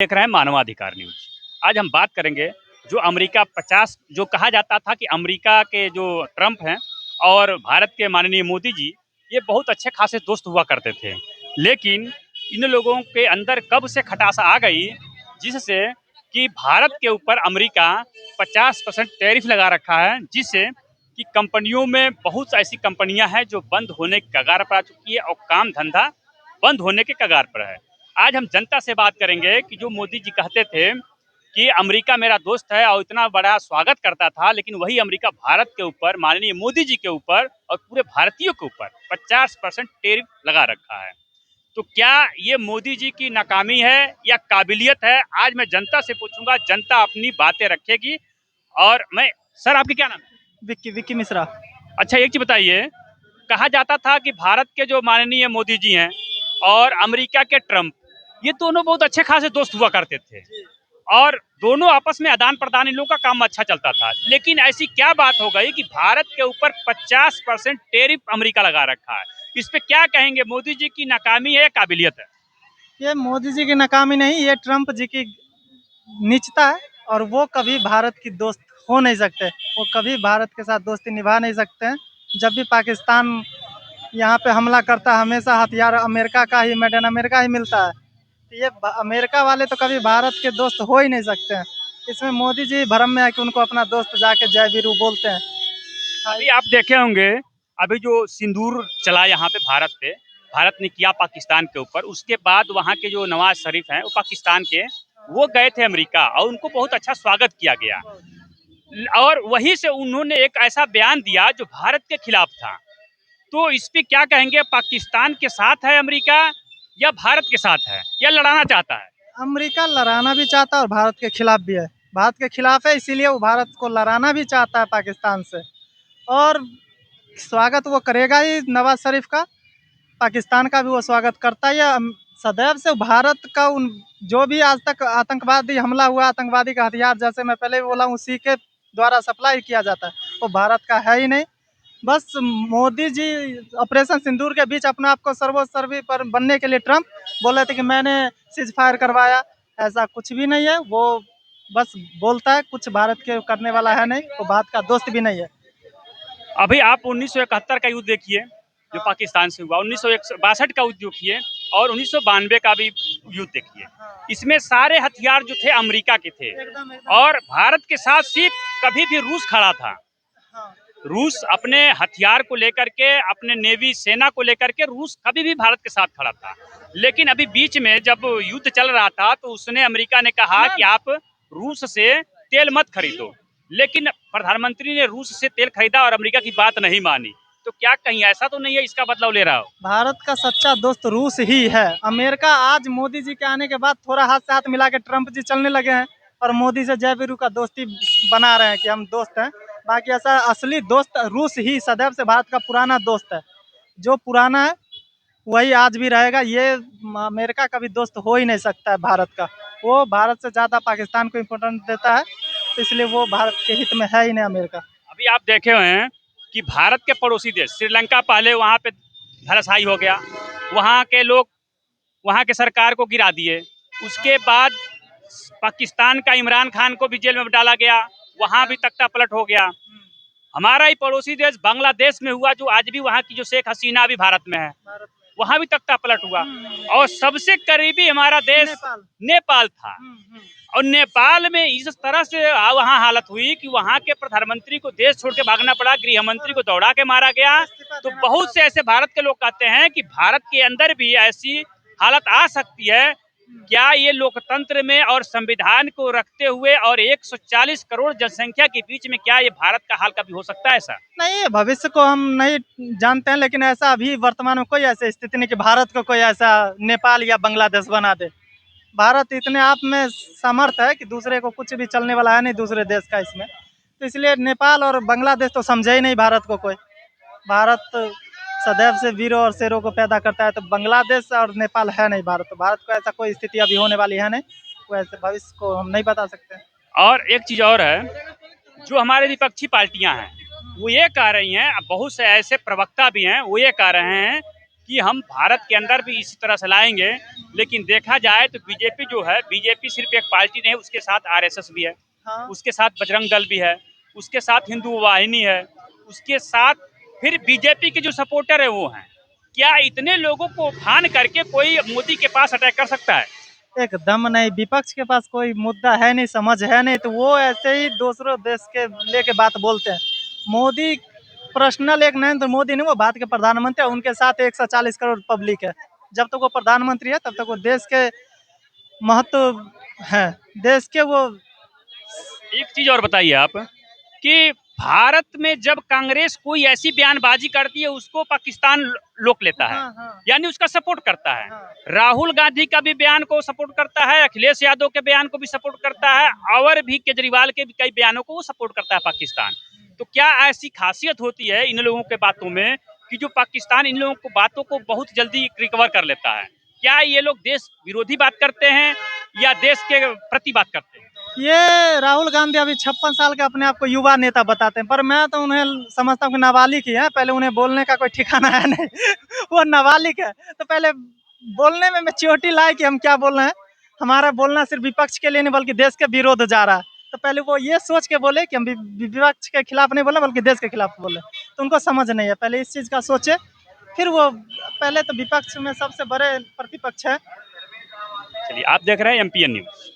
देख रहे हैं मानवाधिकार न्यूज। आज हम बात करेंगे जो अमेरिका 50 जो कहा जाता था कि अमेरिका के जो ट्रंप हैं और भारत के माननीय मोदी जी ये बहुत अच्छे खासे दोस्त हुआ करते थे। लेकिन इन लोगों के अंदर कब से खटास आ गई जिससे कि भारत के ऊपर अमेरिका 50% टैरिफ लगा रखा है, जिससे कि कंपनियों में बहुत ऐसी कंपनियां हैं जो बंद होने के कगार पर आ चुकी है और काम धंधा बंद होने के कगार पर है। आज हम जनता से बात करेंगे कि जो मोदी जी कहते थे कि अमेरिका मेरा दोस्त है और इतना बड़ा स्वागत करता था, लेकिन वही अमेरिका भारत के ऊपर, माननीय मोदी जी के ऊपर और पूरे भारतीयों के ऊपर 50% टैरिफ लगा रखा है। तो क्या ये मोदी जी की नाकामी है या काबिलियत है? आज मैं जनता से पूछूंगा, जनता अपनी बातें रखेगी। और मैं सर, आपके क्या नाम है? विक्की विक्की मिश्रा। अच्छा, एक चीज बताइए, कहा जाता था कि भारत के जो माननीय मोदी जी हैं और अमेरिका के ट्रंप, ये दोनों बहुत अच्छे खासे दोस्त हुआ करते थे और दोनों आपस में आदान प्रदान इन लोगों का काम अच्छा चलता था। लेकिन ऐसी क्या बात हो गई कि भारत के ऊपर 50% टैरिफ अमेरिका लगा रखा है? इस पे क्या कहेंगे? मोदी जी की नाकामी है या काबिलियत है? ये मोदी जी की नाकामी नहीं, ये ट्रंप जी की नीचता है। और वो कभी भारत की दोस्त हो नहीं सकते, वो कभी भारत के साथ दोस्ती निभा नहीं सकते हैं। जब भी पाकिस्तान यहाँ पे हमला करता है, हमेशा हथियार अमेरिका का ही, मेड इन अमेरिका ही मिलता है। तो ये अमेरिका वाले तो कभी भारत के दोस्त हो ही नहीं सकते हैं। इसमें मोदी जी भ्रम में है कि उनको अपना दोस्त जाके जय वीरू बोलते हैं। अभी आप देखे होंगे, अभी जो सिंदूर चला यहाँ पे भारत ने किया पाकिस्तान के ऊपर, उसके बाद वहाँ के जो नवाज शरीफ हैं वो पाकिस्तान के, वो गए थे अमेरिका और उनको बहुत अच्छा स्वागत किया गया। और वहीं से उन्होंने एक ऐसा बयान दिया जो भारत के खिलाफ था। तो इस पे क्या कहेंगे? पाकिस्तान के साथ है अमेरिका या भारत के साथ है, या लड़ाना चाहता है? अमेरिका लड़ाना भी चाहता है और भारत के खिलाफ भी है। भारत के खिलाफ है, इसीलिए वो भारत को लड़ाना भी चाहता है पाकिस्तान से। और स्वागत वो करेगा ही नवाज शरीफ का, पाकिस्तान का भी वो स्वागत करता है। सदैव से भारत का उन जो भी आज तक आतंकवादी हमला हुआ, आतंकवादी का हथियार, जैसे मैं पहले भी बोला, उसी के द्वारा सप्लाई किया जाता है, वो भारत का है ही नहीं। बस मोदी जी ऑपरेशन सिंदूर के बीच अपने आप को सर्वोपरि पर बनने के लिए ट्रंप बोल रहे थे कि मैंने सीज फायर करवाया। ऐसा कुछ भी नहीं है, वो बस बोलता है, कुछ भारत के करने वाला है नहीं, वो भारत का दोस्त भी नहीं है। अभी आप 1971 का युद्ध देखिए जो पाकिस्तान से हुआ, 1962 का युद्ध देखिए और 1992 का भी युद्ध देखिए। इसमें सारे हथियार जो थे अमेरिका के थे एकदम और भारत के साथ सिर्फ कभी भी रूस खड़ा था। हाँ। रूस अपने हथियार को लेकर के, अपने नेवी सेना को लेकर के रूस कभी भी भारत के साथ खड़ा था। लेकिन अभी बीच में जब युद्ध चल रहा था तो उसने, अमेरिका ने कहा कि आप रूस से तेल मत खरीदो, लेकिन प्रधानमंत्री ने रूस से तेल खरीदा और अमेरिका की बात नहीं मानी। तो क्या कहीं ऐसा तो नहीं है इसका बदलाव ले रहा हो? भारत का सच्चा दोस्त रूस ही है। अमेरिका आज मोदी जी के आने के बाद थोड़ा हाथ से हाथ मिला के ट्रंप जी चलने लगे हैं और मोदी से जय वीरू का दोस्ती बना रहे हैं कि हम दोस्त हैं। बाकी ऐसा असली दोस्त रूस ही सदैव से भारत का पुराना दोस्त है। जो पुराना है वही आज भी रहेगा। ये अमेरिका का भी दोस्त हो ही नहीं सकता है भारत का। वो भारत से ज़्यादा पाकिस्तान को इम्पोर्टेंस देता है, तो इसलिए वो भारत के हित में है ही नहीं अमेरिका। अभी आप देखे हुए हैं कि भारत के पड़ोसी देश श्रीलंका, पहले वहाँ पे धराशायी हो गया, वहाँ के लोग वहाँ के सरकार को गिरा दिए। उसके बाद पाकिस्तान का इमरान खान को भी जेल में डाला गया, वहाँ भी तख्ता पलट हो गया। हमारा ही पड़ोसी देश बांग्लादेश में हुआ, जो आज भी वहाँ की जो शेख हसीना भी भारत में है, वहाँ भी तख्ता पलट हुआ। और सबसे करीबी हमारा देश नेपाल था। और नेपाल में इस तरह से वहाँ हालत हुई कि वहाँ के प्रधानमंत्री को देश छोड़ के भागना पड़ा, गृह मंत्री को दौड़ा के मारा गया। तो बहुत से ऐसे भारत के लोग कहते हैं कि भारत के अंदर भी ऐसी हालत आ सकती है। क्या ये लोकतंत्र में और संविधान को रखते हुए और 140 करोड़ जनसंख्या के बीच में क्या ये भारत का हाल कभी हो सकता है ऐसा? नहीं, भविष्य को हम नहीं जानते हैं, लेकिन ऐसा अभी वर्तमान में कोई ऐसी स्थिति नहीं कि भारत को कोई ऐसा नेपाल या बांग्लादेश बना दे। भारत इतने आप में समर्थ है कि दूसरे को कुछ भी चलने वाला है नहीं दूसरे देश का इसमें। तो इसलिए नेपाल और बांग्लादेश तो समझे ही नहीं भारत को कोई। भारत सदैव से वीरों और शेरों को पैदा करता है, तो बांग्लादेश और नेपाल है नहीं भारत। तो भारत को ऐसा कोई स्थिति अभी होने वाली है नहीं, वैसे भविष्य को हम नहीं बता सकते। और एक चीज और है, जो हमारे विपक्षी पार्टियां हैं वो ये कह रही हैं, अब बहुत से ऐसे प्रवक्ता भी हैं, वो ये कह रहे हैं कि हम भारत के अंदर भी इसी तरह से लाएंगे। लेकिन देखा जाए तो बीजेपी जो है, बीजेपी सिर्फ एक पार्टी नहीं है, उसके साथ आरएसएस भी है, हाँ उसके साथ बजरंग दल भी है, उसके साथ हिंदू वाहिनी है, उसके साथ फिर बीजेपी के जो सपोर्टर है वो हैं। क्या इतने लोगों को उठान करके कोई मोदी के पास अटैक कर सकता है? एकदम नहीं, विपक्ष के पास कोई मुद्दा है नहीं, समझ है नहीं, तो वो ऐसे ही दूसरों देश के लेके बात बोलते हैं। मोदी पर्सनल एक नरेंद्र मोदी नहीं, वो भारत के प्रधानमंत्री है, उनके साथ 140 करोड़ पब्लिक है। जब तक वो प्रधानमंत्री है तब तक वो देश के महत्व है, देश के वो। एक चीज और बताइए आप कि भारत में जब कांग्रेस कोई ऐसी बयानबाजी करती है उसको पाकिस्तान रोक लेता है, हाँ हाँ यानी उसका सपोर्ट करता है। हाँ। राहुल गांधी का भी बयान को सपोर्ट करता है, अखिलेश यादव के बयान को भी सपोर्ट करता है, और भी केजरीवाल के भी कई बयानों को वो सपोर्ट करता है पाकिस्तान। तो क्या ऐसी खासियत होती है इन लोगों के बातों में कि जो पाकिस्तान इन लोगों को बातों को बहुत जल्दी रिकवर कर लेता है? क्या ये लोग देश विरोधी बात करते हैं या देश के प्रति बात करते हैं? ये राहुल गांधी अभी 56 साल के अपने आप को युवा नेता बताते हैं, पर मैं तो उन्हें समझता हूँ कि नाबालिग ही है। पहले उन्हें बोलने का कोई ठिकाना है नहीं वो नाबालिग है, तो पहले बोलने में मैच्योरिटी लाए कि हम क्या बोल रहे हैं। हमारा बोलना सिर्फ विपक्ष के लिए नहीं बल्कि देश के विरोध जा रहा है, तो पहले वो ये सोच के बोले कि हम विपक्ष के खिलाफ नहीं बोले बल्कि देश के खिलाफ बोले। तो उनको समझ नहीं है, पहले इस चीज़ का सोचे, फिर वो। पहले तो विपक्ष में सबसे बड़े प्रतिपक्ष है। चलिए, आप देख रहे हैं एमपीएन न्यूज।